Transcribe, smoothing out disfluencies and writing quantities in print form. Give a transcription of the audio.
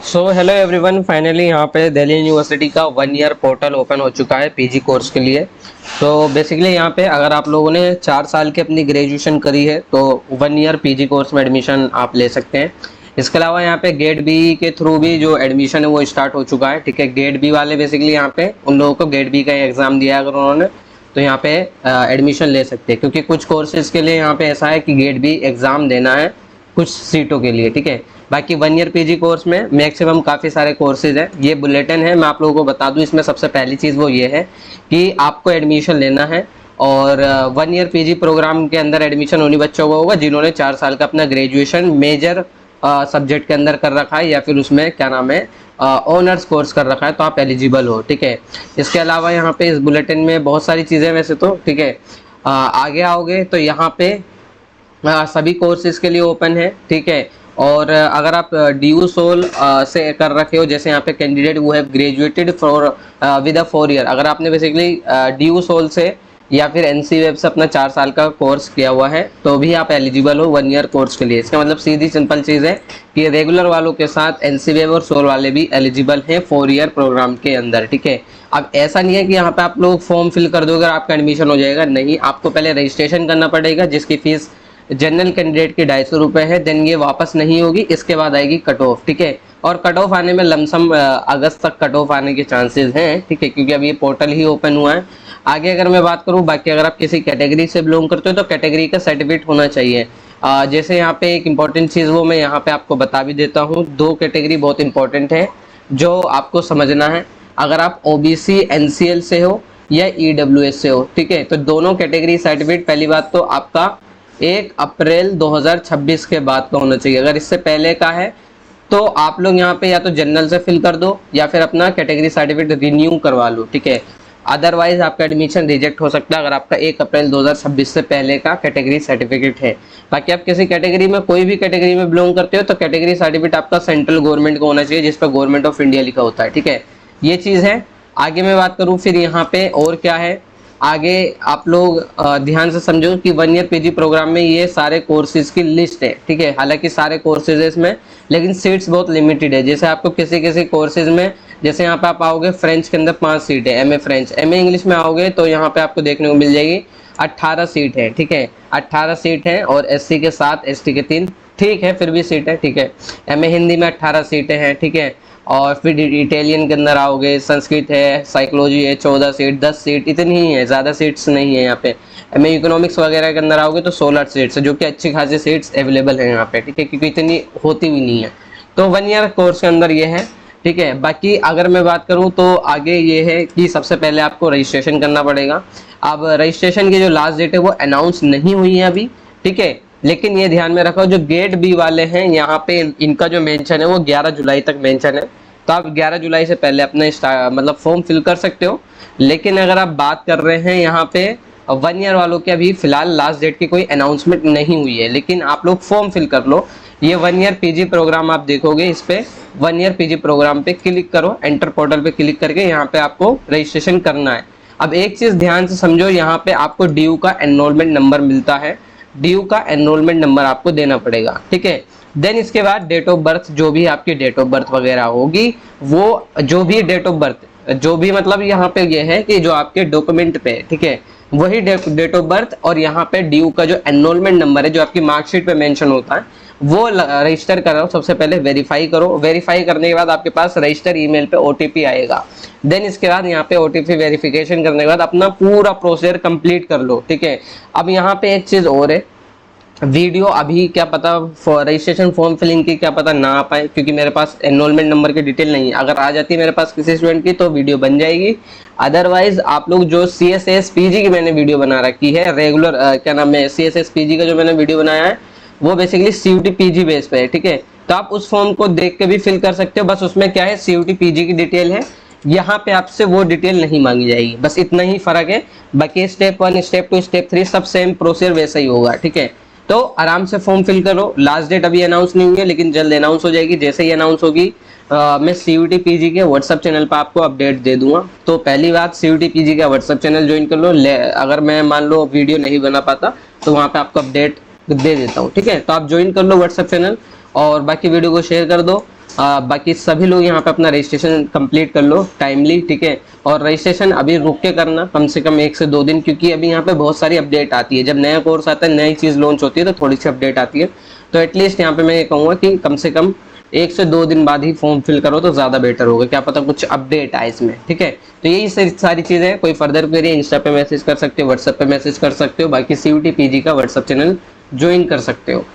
So hello everyone, finally यहाँ पे Delhi university का 1 ईयर पोर्टल ओपन हो चुका है पीजी कोर्स के लिए। तो बेसिकली यहाँ पे अगर आप लोगों ने 4 साल की अपनी ग्रेजुएशन करी है तो 1 ईयर पीजी कोर्स में एडमिशन आप ले सकते हैं। इसके अलावा यहाँ पे गेट बी के थ्रू भी जो एडमिशन है वो स्टार्ट हो चुका है। ठीक है, गेट बी वाले बेसिकली यहाँ पे उन लोगों को गेट बी का एग्ज़ाम दिया अगर उन्होंने तो यहाँ पे एडमिशन ले सकते हैं, क्योंकि कुछ कोर्सेज के लिए यहाँ पे ऐसा है कि गेट बी एग्ज़ाम देना है कुछ सीटों के लिए। ठीक है, बाकी 1 ईयर पीजी कोर्स में मैक्सिमम काफ़ी सारे कोर्सेज हैं। ये बुलेटिन है, मैं आप लोगों को बता दूं, इसमें सबसे पहली चीज़ वो ये है कि आपको एडमिशन लेना है और 1 ईयर पीजी प्रोग्राम के अंदर एडमिशन उन्हीं बच्चों को होगा जिन्होंने 4 साल का अपना ग्रेजुएशन मेजर सब्जेक्ट के अंदर कर रखा है या फिर उसमें क्या नाम है ऑनर्स कोर्स कर रखा है, तो आप एलिजिबल हो। ठीक है, इसके अलावा यहाँ पे इस बुलेटिन में बहुत सारी चीज़ें वैसे तो ठीक है, आगे आओगे तो यहाँ पे सभी कोर्सेज के लिए ओपन है। ठीक है, और अगर आप डी सोल से कर रखे हो, जैसे यहाँ पे कैंडिडेट वो है graduated for with a 4 year, अगर आपने बेसिकली डी सोल से या फिर एनसी वेब से अपना 4 साल का कोर्स किया हुआ है तो भी आप एलिजिबल हो 1 ईयर कोर्स के लिए। इसका मतलब सीधी सिंपल चीज़ है कि रेगुलर वालों के साथ एनसी वेब और सोल वाले भी एलिजिबल हैं 4 ईयर प्रोग्राम के अंदर। ठीक है, अब ऐसा नहीं है कि यहाँ पे आप लोग फॉर्म फिल कर दोगे और आपका एडमिशन हो जाएगा, नहीं, आपको पहले रजिस्ट्रेशन करना पड़ेगा जिसकी फीस जनरल कैंडिडेट की 250 रुपये है। देन ये वापस नहीं होगी, इसके बाद आएगी कट ऑफ। ठीक है, और कट ऑफ आने में लमसम अगस्त तक कट ऑफ आने के चांसेस हैं। ठीक है, क्योंकि अभी ये पोर्टल ही ओपन हुआ है। आगे अगर मैं बात करूँ, बाकी अगर आप किसी कैटेगरी से बिलोंग करते हो तो कैटेगरी का सर्टिफिकेट होना चाहिए। जैसे यहाँ पे एक इम्पॉर्टेंट चीज़ वो मैं यहाँ पे आपको बता भी देता हूँ। 2 कैटेगरी बहुत इंपॉर्टेंट है जो आपको समझना है। अगर आप ओबीसी एनसीएल से हो या ईडब्ल्यूएस से हो, ठीक है, तो दोनों कैटेगरी सर्टिफिकेट पहली बात तो आपका 1 अप्रैल 2026 के बाद का होना चाहिए। अगर इससे पहले का है तो आप लोग यहाँ पे या तो जनरल से फिल कर दो या फिर अपना कैटेगरी सर्टिफिकेट रिन्यू करवा लो। ठीक है, अदरवाइज आपका एडमिशन रिजेक्ट हो सकता है अगर आपका 1 अप्रैल 2026 से पहले का कैटेगरी सर्टिफिकेट है। बाकी आप किसी कैटेगरी में कोई भी कैटेगरी में बिलोंग करते हो तो कैटेगरी सर्टिफिकेट आपका सेंट्रल गवर्नमेंट का होना चाहिए जिस पर गवर्नमेंट ऑफ इंडिया लिखा होता है। ठीक है, ये चीज़ है। आगे मैं बात करूँ फिर यहाँ पे और क्या है, आगे आप लोग ध्यान से समझो कि 1 ईयर पीजी प्रोग्राम में ये सारे कोर्सेज की लिस्ट है। ठीक है, हालांकि सारे कोर्सेज है इसमें, लेकिन सीट्स बहुत लिमिटेड है। जैसे आपको किसी किसी कोर्सेज में, जैसे यहाँ पे आप आओगे फ्रेंच के अंदर 5 सीट है, एमए फ्रेंच, एमए इंग्लिश में आओगे तो यहाँ पे आपको देखने को मिल जाएगी 18 सीट है। ठीक है, 18 सीट है और एससी के 7, एसटी के 3, ठीक है, फिर भी सीट है। ठीक है, एमए हिंदी में 18 सीटें हैं। ठीक है, और फिर इटालियन के अंदर आओगे, संस्कृत है, साइकोलॉजी है, 14 सीट, 10 सीट, इतनी ही है, ज़्यादा सीट्स नहीं है यहाँ पे। एमए इकोनॉमिक्स वगैरह के अंदर आओगे तो 16 सीट्स है, जो कि अच्छी खासी सीट्स अवेलेबल है यहाँ पे। ठीक है, क्योंकि इतनी होती भी नहीं है। तो 1 ईयर कोर्स के अंदर ये है। ठीक है, बाकी अगर मैं बात करूँ तो आगे ये है कि सबसे पहले आपको रजिस्ट्रेशन करना पड़ेगा। अब रजिस्ट्रेशन की जो लास्ट डेट है वो अनाउंस नहीं हुई है अभी। ठीक है, लेकिन ये ध्यान में रखो, जो गेट बी वाले हैं यहाँ पे इनका जो मेंशन है वो 11 जुलाई तक मेंशन है, तो आप 11 जुलाई से पहले अपना मतलब फॉर्म फिल कर सकते हो। लेकिन अगर आप बात कर रहे हैं यहाँ पे 1 ईयर वालों की, अभी फिलहाल लास्ट डेट की कोई अनाउंसमेंट नहीं हुई है, लेकिन आप लोग फॉर्म फिल कर लो। ये 1 ईयर पीजी प्रोग्राम आप देखोगे, इस पे 1 ईयर पीजी प्रोग्राम पे क्लिक करो, एंटर पोर्टल पे क्लिक करके यहाँ पे आपको रजिस्ट्रेशन करना है। अब एक चीज ध्यान से समझो, यहाँ पे आपको ड्यू का एनरोलमेंट नंबर मिलता है, ड्यू का एनरोलमेंट नंबर आपको देना पड़ेगा। ठीक है, देन इसके बाद डेट ऑफ बर्थ, जो भी आपकी डेट ऑफ बर्थ वगैरह होगी, वो जो भी डेट ऑफ बर्थ, जो भी मतलब यहाँ पे ये है कि जो आपके डॉक्यूमेंट पे, ठीक है, वही डेट ऑफ बर्थ और यहाँ पे ड्यू का जो एनरोलमेंट नंबर है जो आपकी मार्कशीट पे मेंशन होता है वो रजिस्टर करो। सबसे पहले वेरीफाई करो, वेरीफाई करने के बाद आपके पास रजिस्टर ईमेल पे ओटीपी आएगा। देन इसके बाद यहाँ पे ओटीपी वेरिफिकेशन करने के बाद अपना पूरा प्रोसीजर कंप्लीट कर लो। ठीक है, अब यहाँ पे एक चीज और है, वीडियो अभी क्या पता रजिस्ट्रेशन फॉर्म फिलिंग की क्या पता ना आ पाए, क्योंकि मेरे पास एनरोलमेंट नंबर की डिटेल नहीं है। अगर आ जाती है मेरे पास किसी स्टूडेंट की तो वीडियो बन जाएगी। अदरवाइज आप लोग जो CSS PG की मैंने वीडियो बना रखी है, रेगुलर क्या नाम है, CSS PG का जो मैंने वीडियो बनाया है वो बेसिकली CUT PG बेस पे है। ठीक है, तो आप उस फॉर्म को देख के भी फिल कर सकते हो। बस उसमें क्या है, CUT PG की डिटेल है, यहाँ पे आपसे वो डिटेल नहीं मांगी जाएगी, बस इतना ही फर्क है। बाकी स्टेप 1, स्टेप 2, स्टेप 3 सब सेम प्रोसीजर वैसा ही होगा। ठीक है, तो आराम से फॉर्म फिल करो। लास्ट डेट अभी अनाउंस नहीं हुई है, लेकिन जल्द अनाउंस हो जाएगी। जैसे ही अनाउंस होगी मैं CUT PG के व्हाट्सएप चैनल पर आपको अपडेट दे दूंगा। तो पहली बात, CUT PG का व्हाट्सएप चैनल ज्वाइन कर लो। अगर मैं मान लो वीडियो नहीं बना पाता तो वहाँ पे आपको अपडेट दे देता हूँ। ठीक है, तो आप ज्वाइन कर लो व्हाट्सएप चैनल और बाकी वीडियो को शेयर कर दो। बाकी सभी लोग यहाँ पे अपना रजिस्ट्रेशन कंप्लीट कर लो टाइमली, ठीक है। और रजिस्ट्रेशन अभी रुक के करना कम से कम 1 से 2 दिन, क्योंकि अभी यहाँ पे बहुत सारी अपडेट आती है। जब नया कोर्स आता है, नई चीज़ लॉन्च होती है तो थोड़ी सी अपडेट आती है। तो एटलीस्ट यहाँ पे मैं ये कहूँगा कि कम से कम 1 से 2 दिन बाद ही फॉर्म फिल करो तो ज़्यादा बेटर होगा, क्या पता कुछ अपडेट आए इसमें, ठीक है। तो यही सारी चीज़ें हैं। कोई फर्दर क्वेरी इंस्टा पे मैसेज कर सकते हो, व्हाट्सएप पे मैसेज कर सकते हो। बाकी CUET PG का व्हाट्सएप चैनल ज्वाइन कर सकते हो।